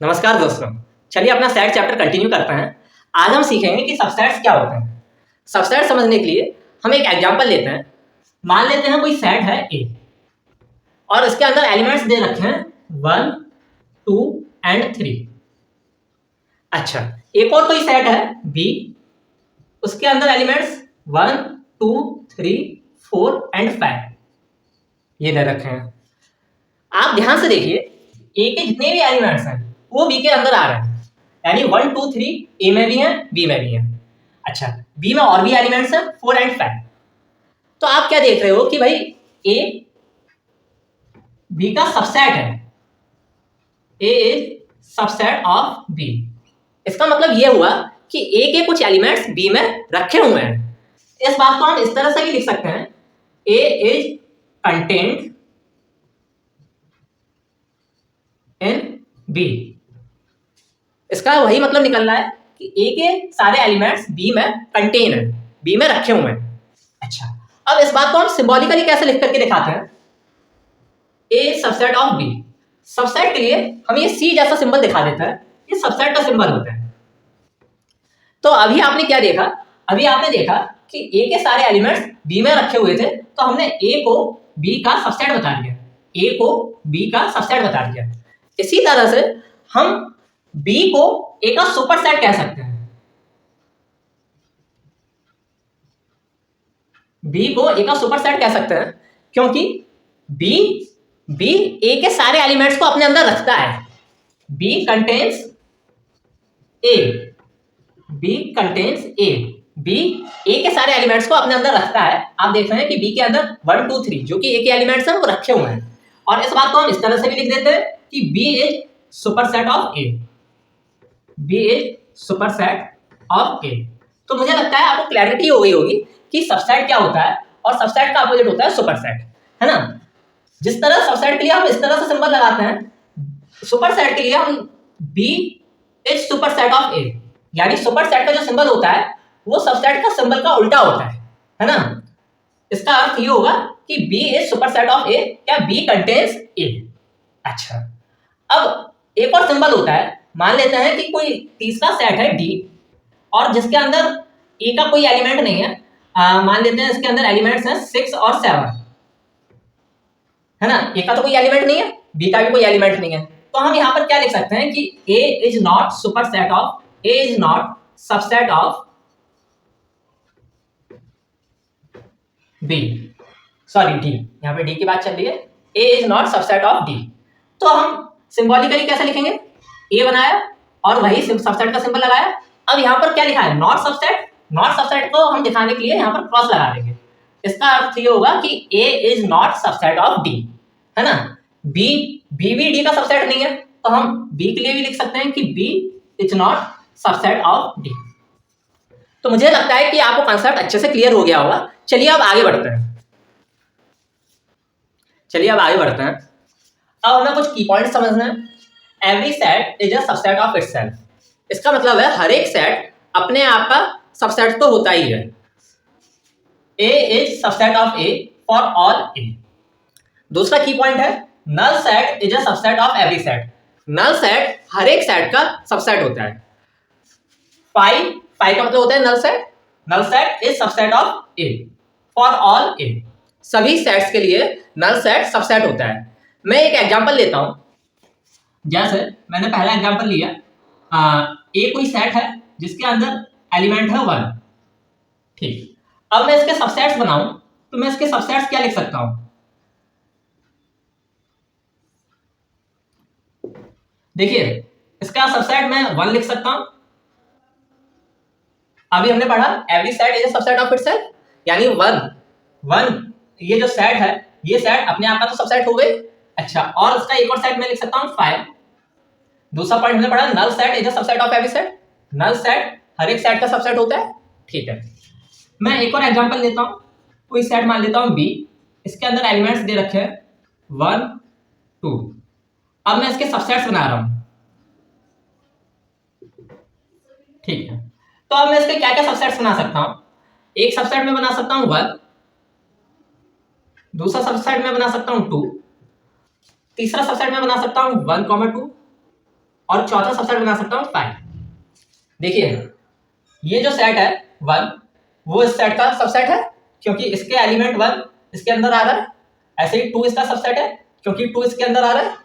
नमस्कार दोस्तों। चलिए अपना सेट चैप्टर कंटिन्यू करते हैं। आज हम सीखेंगे कि सबसेट्स क्या होते हैं। सबसेट समझने के लिए हम एक एग्जांपल लेते हैं। मान लेते हैं कोई सेट है ए और इसके अंदर एलिमेंट्स दे रखे हैं 1, 2 एंड 3। अच्छा, एक और कोई सेट है बी, उसके अंदर एलिमेंट्स 1, 2, 3, 4 एंड 5 ये दे रखे हैं। आप ध्यान से देखिए, ए के जितने भी एलिमेंट्स हैं वो बी के अंदर आ रहे हैं, यानी 1, 2, 3 ए में भी हैं, बी में भी हैं। अच्छा, बी में और भी एलिमेंट्स हैं 4 एंड 5। तो आप क्या देख रहे हो कि भाई ए बी का सबसेट है, A is subset of B. इसका मतलब ये हुआ कि ए के कुछ एलिमेंट्स बी में रखे हुए हैं। इस बात को हम इस तरह से भी लिख सकते हैं, A is content in B. इसका वही मतलब निकल रहा है कि ए के सारे एलिमेंट्स बी में कंटेन है, बी में रखे हुए हैं। अच्छा, अब इस बात को हम सिंबॉलिकली कैसे लिख करके दिखाते हैं, ए सबसेट ऑफ बी। सबसेट के लिए हम ये सी जैसा सिंबल दिखा देता है, ये सबसेट का सिंबल होता है। तो अभी आपने क्या देखा, अभी आपने देखा कि ए के सारे एलिमेंट्स बी में रखे हुए थे, तो हमने ए को बी का सबसेट बता दिया, ए को बी का सबसेट बता दिया। इसी तरह से हम बी को ए का सुपरसेट कह सकते हैं, बी को ए का सुपरसेट कह सकते हैं, क्योंकि बी ए के सारे एलिमेंट्स को अपने अंदर रखता है। बी कंटेन्स ए, बी कंटेन्स ए, बी ए के सारे एलिमेंट्स को अपने अंदर रखता है। आप देख रहे हैं कि बी के अंदर 1, 2, 3 जो कि ए के एलिमेंट्स हैं वो रखे हुए हैं। और इस बात को हम इस तरह से भी लिख देते हैं कि B is superset of A, B is superset of A. तो मुझे लगता है आपको क्लैरिटी हो गई होगी कि सबसेट क्या होता है और सबसेट का अपोजिट होता है सुपरसेट, है ना। जिस तरह सबसेट के लिए हम इस तरह से सिंबल लगाते हैं, सुपरसेट के लिए हम बी इज सुपरसेट ऑफ ए, यानी सुपरसेट का जो सिंबल होता है वो सबसेट का सिंबल का उल्टा होता है ना। इसका अर्थ ये होगा कि बी इज सुपरसेट ऑफ ए या बी कंटेन्स ए। अच्छा, अब एक और सिंबल होता है, मान लेते हैं कि कोई तीसरा सेट है डी और जिसके अंदर ए का कोई एलिमेंट नहीं है। मान लेते हैं इसके अंदर एलिमेंट्स हैं 6 और 7, है ना। ए का तो कोई एलिमेंट नहीं है, बी का भी कोई एलिमेंट नहीं है, तो हम यहाँ पर क्या लिख सकते हैं कि A is not superset of, A is not subset of B, sorry D, यहाँ पे डी की बात चल रही है, A is not subset of D. तो हम सिंबॉलिकली कैसे लिखेंगे, ए बनाया और वही सबसेट का सिंबल लगाया। अब यहाँ पर क्या लिखा है, नॉट सबसेट, नॉट सबसेट को हम दिखाने के लिए यहाँ पर क्रॉस लगा देंगे। इसका अर्थ ये होगा कि A is not subset of D, है ना। बी भी डी का सबसेट नहीं है, तो हम बी के लिए भी लिख सकते हैं कि B is not subset of D. तो मुझे लगता है कि आपको कॉन्सेप्ट अच्छे से क्लियर हो गया होगा। चलिए अब आगे बढ़ते हैं, अब हमें कुछ की पॉइंट समझना है। Every set is a subset of itself. इसका मतलब है हर एक सेट अपने आप का सबसेट तो होता ही है। A is subset of A for all A. दूसरा की पॉइंट है, null set is a subset of every set. Null set हर एक सेट का सबसेट होता है। फाइव का मतलब होता है null set, null set is subset of A for all A. सभी सेट्स के लिए नल सेट सबसेट होता है। मैं एक एग्जांपल लेता हूं, जैसे मैंने पहला एग्जांपल लिया, ए कोई सेट है जिसके अंदर एलिमेंट है 1, ठीक। अब मैं इसके सबसेट्स बनाऊं तो मैं इसके सबसेट्स क्या लिख सकता हूं, देखिए इसका सबसेट मैं 1 लिख सकता हूं। अभी हमने पढ़ा every set is a subset of itself, यानी 1 ये जो सेट है ये सेट अपने आप का तो सबसेट हो गई। अच्छा, और इसका एक और सेट मैं लिख सकता हूं 5। दूसरा पॉइंट हमने पढ़ा, null set is a subset of every set. Null set हर एक सेट का सबसेट होता है, ठीक है। मैं एक और एग्जांपल लेता हूं, कोई सेट मान लेता हूं बी, इसके अंदर एलिमेंट्स दे रखे हैं 1, 2। अब मैं इसके सबसेट्स बना रहा हूं, ठीक है। तो अब मैं इसके क्या क्या सबसेट्स बना सकता हूं, एक सबसेट में बना सकता हूं 1, दूसरा सबसेट में बना सकता हूं 2, तीसरा सबसेट में बना सकता हूं 1, 2, और चौथा सबसेट बना सकता हूँ 5। देखिए ये जो सेट है 1 वो इस सेट का सबसेट है क्योंकि इसके एलिमेंट 1 इसके अंदर आ रहा है। ऐसे ही 2 इसका सबसेट है क्योंकि 2 इसके अंदर आ रहा है।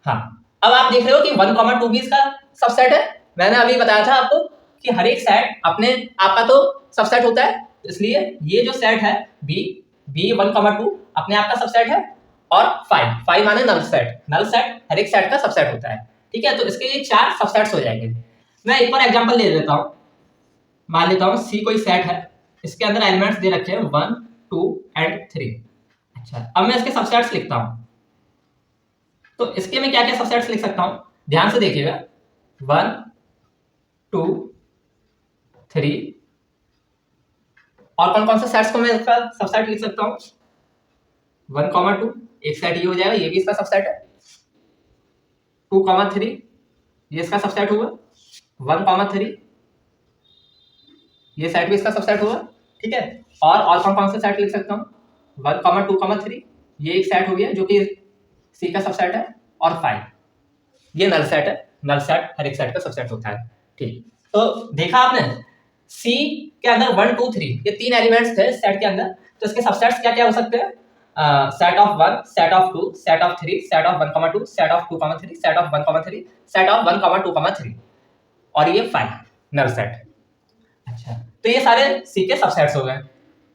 हाँ, अब आप देख रहे हो कि 1, 2 भी इसका सबसेट है। मैंने अभी बताया था आपको कि हर एक सेट अपने आपका तो सबसेट होता है, इसलिए ये जो सेट है बी 1, 2 अपने आप का सबसेट है। और 5 माने नल सेट हर एक सेट का सबसेट होता है। ठीक है, तो इसके ये 4 सबसेट्स हो जाएंगे। मैं एक और एग्जांपल ले लेता हूँ। मान लेता हूँ सी कोई सेट है, इसके अंदर एलिमेंट्स दे रखे हैं 1, 2 एंड 3। अच्छा, अब मैं इसके सबसेट्स लिखता हूँ। तो इसके में क्या क्या सबसेट्स लिख सकता हूँ, ध्यान से देखिएगा। 1, 2, 3 और कौन कौन से सेट्स को मैं इसका सबसेट लिख सकता हूँ। 1, 2 एक सेट ये हो जाएगा, ये भी इसका सबसेट है। 2, 3 ये इसका सबसेट हुआ। 1, 3 ये सेट भी इसका सबसेट हुआ। ठीक है, और कौन से सेट लिख सकता हूँ। 1, 2, 3 ये एक सेट हो गया जो कि सी का सबसेट है। और 5 ये नल सेट है। नल सेट हर एक सेट का सबसेट होता है। ठीक, तो देखा आपने सी के अंदर 1, 2, 3 ये 3 एलिमेंट्स थे सेट के अंदर। तो इसके सबसेट्स क्या क्या हो सकते हैं। Set of 1, set of 2, set of 3, set of 1, 2, set of 2, 3, set of 1, 3, set of 1, 2, 3 और ये 5 नल सेट। अच्छा, तो ये सारे सी के सबसेट्स हो गए।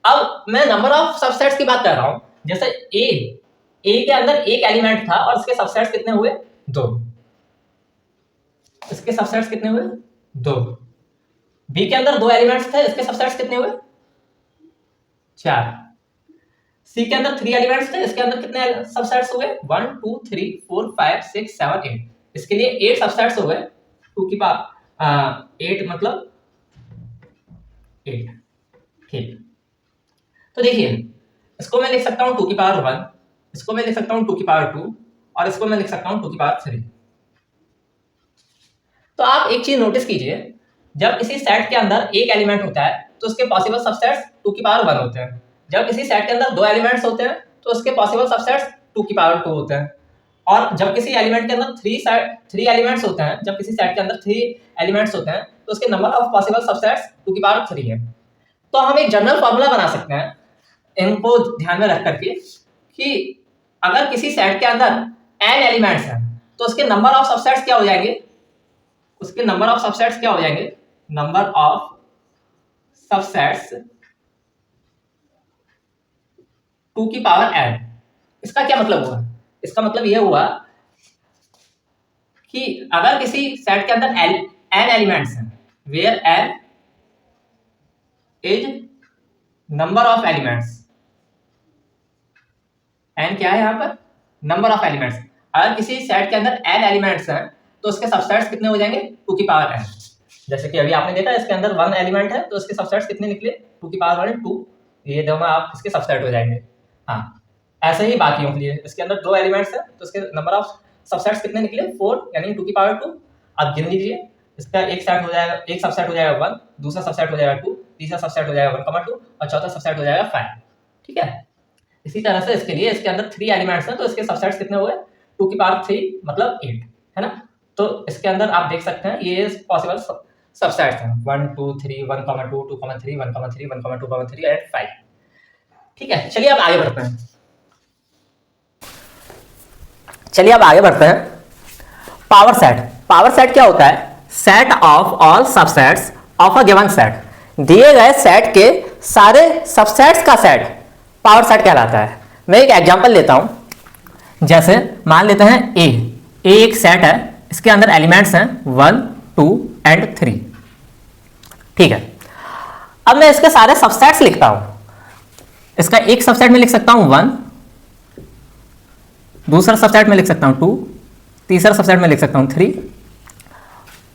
अब मैं नंबर ऑफ सबसेट्स की बात कर रहा हूं। जैसे ए के अंदर एक एलिमेंट था और इसके सबसेट्स कितने हुए 2। इसके सबसेट्स कितने हुए 2। बी के अंदर 2 एलिमेंट्स थे, इसके सबसेट्स कितने हुए 4। सी के अंदर 3 एलिमेंट्स थे, इसके अंदर कितने सबसेट्स हुए 1, 2, 3, 4, 5, 6, 7, 8। इसके लिए 8 सबसेट्स हो गए। 2 की पावर 8 मतलब 8। ठीक, तो देखिए इसको मैं लिख सकता हूँ 2 की पावर 1, इसको मैं लिख सकता हूँ 2 की पावर 2 और इसको मैं लिख सकता हूँ 2 की पावर 3। तो आप एक चीज नोटिस कीजिए, जब किसी सेट के अंदर एक एलिमेंट होता है तो उसके पॉसिबल सबसेट्स 2 की पावर 1 होते हैं। जब किसी सेट के अंदर 2 एलिमेंट्स होते हैं तो उसके पॉसिबल सबसेट्स 2 की पावर 2 होते हैं। और जब किसी एलिमेंट के अंदर 3 एलिमेंट्स होते हैं, जब किसी सेट के अंदर 3 एलिमेंट्स होते हैं तो उसके नंबर ऑफ पॉसिबल सबसेट्स 2 की पावर 3 है। तो हम एक जनरल फॉर्मूला बना सकते हैं इनको ध्यान में रख करके कि अगर किसी सेट के अंदर n एलिमेंट्स हैं तो उसके नंबर ऑफ सबसेट्स क्या हो जाएंगे। उसके नंबर ऑफ सबसेट्स क्या हो जाएंगे, नंबर ऑफ सबसेट्स 2 की पावर n। इसका क्या मतलब हुआ, इसका मतलब यह हुआ कि अगर किसी सेट के अंदर n एलिमेंट्स हैं, where n is number of elements, n क्या है यहाँ पर, नंबर ऑफ एलिमेंट्स। अगर किसी सेट के अंदर n एलिमेंट्स हैं तो उसके सबसेट्स कितने हो जाएंगे 2 की पावर n। जैसे कि अभी आपने देखा इसके अंदर 1 एलिमेंट है तो उसके सबसेट्स कितने निकले 2 की पावर 1 2। ये दोनों आप इसके सबसेट हो जाएंगे। हाँ, ऐसे ही बाकियों के लिए इसके अंदर 2 एलिमेंट्स हैं तो उसके नंबर ऑफ सबसेट्स कितने निकले 4 यानी 2 की पावर 2। आप गिन लीजिए, इसका एक सेट हो जाएगा, एक सबसेट हो जाएगा 1, दूसरा सबसेट हो जाएगा 2, तीसरा सबसेट हो जाएगा 1, 2 और चौथा सबसेट हो जाएगा 5। ठीक है, इसी तरह से इसके लिए इसके अंदर 3 एलिमेंट्स हैं तो इसके सबसेट्स कितने हुए 2 की पावर 3 मतलब 8 है ना। तो इसके अंदर आप देख सकते हैं ये पॉसिबल सबसेट्स हैं 1, 2, 3, 1, 2, 2, 3, 1, 3, 1, 2, 3 एंड 5। ठीक है, चलिए अब आगे बढ़ते हैं। Power set. पावर सेट क्या होता है, set of all subsets of a given set. दिए गए सेट के सारे सबसेट्स का सेट पावर सेट कहलाता है। मैं एक एग्जांपल लेता हूं। जैसे मान लेते हैं ए एक सेट है, इसके अंदर एलिमेंट्स हैं 1, 2 एंड 3। ठीक है, अब मैं इसके सारे सबसेट्स लिखता हूं। इसका एक सबसेट में लिख सकता हूं 1, दूसरा सबसेट में लिख सकता हूं 2, तीसरा सबसेट में लिख सकता हूं 3।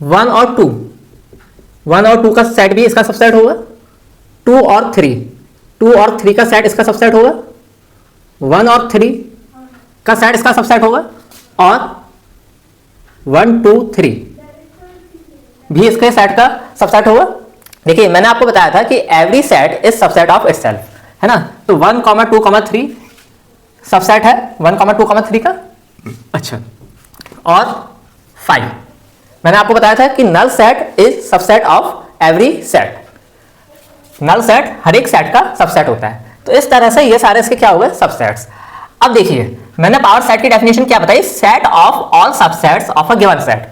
1 और 2 का सेट भी इसका सबसेट होगा। 2 और 3 का सेट इसका सबसेट होगा। 1 और 3 का सेट इसका सबसेट होगा और 1, 2, 3 भी इसके सेट का सबसेट होगा। देखिए मैंने आपको बताया था कि every set is subset of itself, है ना। तो 1, 2, 3 सबसेट है 1, 2, 3 का। अच्छा, और 5 मैंने आपको बताया था कि null set is subset of every set. Null set हर एक सेट का सबसेट होता है। तो इस तरह से ये सारे इसके क्या हुए, सबसेट्स। अब देखिए मैंने पावर सेट की डेफिनेशन क्या बताई, set of all subsets of a given set.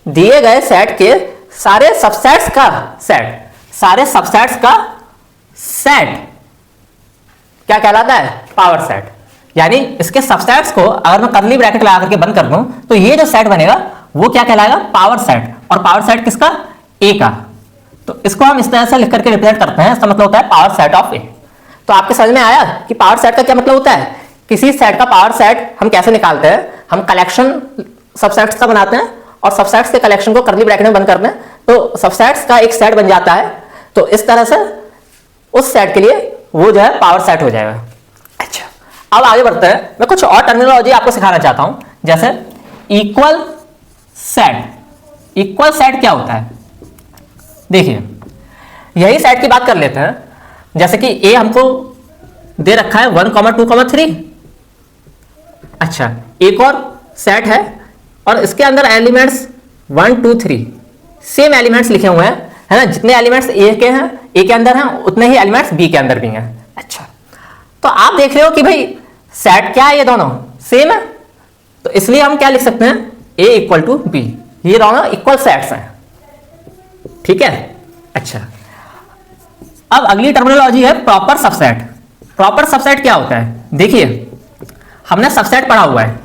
दिए गए सेट के सारे सबसेट्स का सेट, सारे सबसेट्स का सेट क्या कहलाता है, पावर सेट। यानी इसके सबसेट्स को अगर मैं कर्ली ब्रैकेट लगा करके बंद कर दूं तो ये जो सेट बनेगा वो क्या कहलाएगा, पावर सेट। और पावर सेट किसका, ए का। तो इसको हम इस तरह से लिख करके रिप्रेजेंट करते हैं, इसका मतलब होता है पावर सेट ऑफ ए। तो आपके समझ में आया कि पावर सेट का क्या मतलब होता है। किसी सेट का पावर सेट हम कैसे निकालते हैं, हम कलेक्शन सबसेट्स का बनाते हैं और सबसेट्स के कलेक्शन को कर्ली ब्रैकेट में बंद करते हैं, तो सबसेट्स का एक सेट बन जाता है। तो इस तरह से उस सेट के लिए वो जो है पावर सेट हो जाएगा। अच्छा, अब आगे बढ़ते हैं। मैं कुछ और टर्मिनोलॉजी आपको सिखाना चाहता हूं, जैसे इक्वल सेट। इक्वल सेट क्या होता है, देखिए यही सेट की बात कर लेते हैं। जैसे कि ए हमको दे रखा है 1, 2, 3। अच्छा, एक और सेट है और इसके अंदर एलिमेंट्स 1, 2, 3 सेम एलिमेंट्स लिखे हुए हैं, है ना। जितने एलिमेंट्स ए के हैं, ए के अंदर हैं, उतने ही एलिमेंट्स बी के अंदर भी हैं। अच्छा, तो आप देख रहे हो कि भाई सेट क्या है, ये दोनों सेम है। तो इसलिए हम क्या लिख सकते हैं, ए इक्वल टू बी, ये दोनों इक्वल सेट्स हैं। ठीक है। अच्छा, अब अगली टर्मिनोलॉजी है प्रॉपर सबसेट। प्रॉपर सबसेट क्या होता है, देखिए हमने सबसेट पढ़ा हुआ है,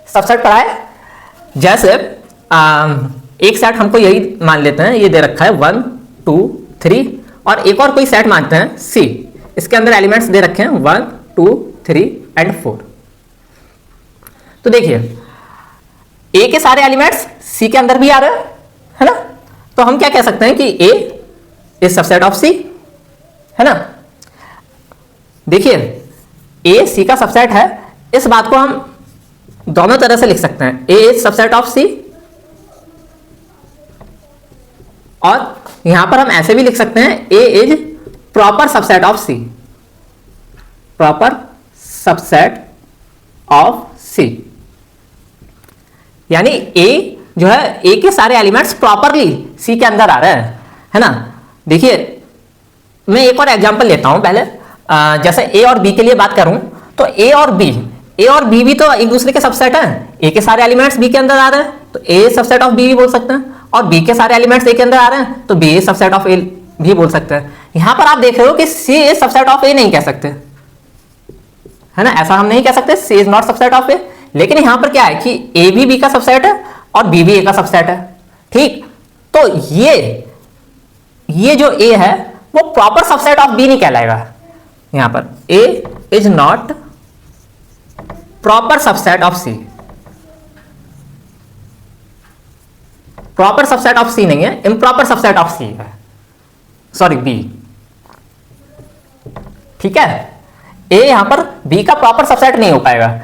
सबसेट पढ़ा है। जैसे एक सेट हमको यही मान लेते हैं, ये दे रखा है 1, 2, 3 और एक और कोई सेट मानते हैं सी। इसके अंदर एलिमेंट्स दे रखे हैं 1, 2, 3 एंड 4। तो देखिए ए के सारे एलिमेंट्स सी के अंदर भी आ रहे हैं, है ना। तो हम क्या कह सकते हैं कि ए इज सबसेट ऑफ सी, है ना। देखिए ए सी का सबसेट है, इस बात को हम दोनों तरह से लिख सकते हैं, A is subset of C, और यहां पर हम ऐसे भी लिख सकते हैं A is proper subset of C. Proper subset of C यानी ए जो है, ए के सारे एलिमेंट्स प्रॉपरली सी के अंदर आ रहे हैं, है ना। देखिए मैं एक और एग्जांपल लेता हूं पहले। जैसे ए और बी के लिए बात करूं तो ए और बी भी तो एक दूसरे के सबसेट हैं। ए के सारे एलिमेंट्स बी के अंदर आ रहे हैं तो ए सबसेट ऑफ बी भी बोल सकते हैं, और बी के सारे एलिमेंट्स ए के अंदर आ रहे हैं तो बी सबसेट ऑफ ए भी बोल सकते हैं। यहां पर आप देख रहे हो कि सी इज सबसेट ऑफ ए नहीं कह सकते, है ना। ऐसा हम नहीं कह सकते सी इज नॉट सबसेट ऑफ ए। लेकिन यहां पर क्या है कि ए भी बी का सबसेट है और बी भी ए का सबसेट है, ठीक। तो ये जो ए है वो प्रॉपर सबसेट ऑफ बी नहीं कहलाएगा। यहां पर A is not proper subset of C. Proper subset of C नहीं है, इम्प्रॉपर सबसेट ऑफ सी है, सॉरी बी। ठीक है, ए यहां पर बी का प्रॉपर सबसेट नहीं हो पाएगा।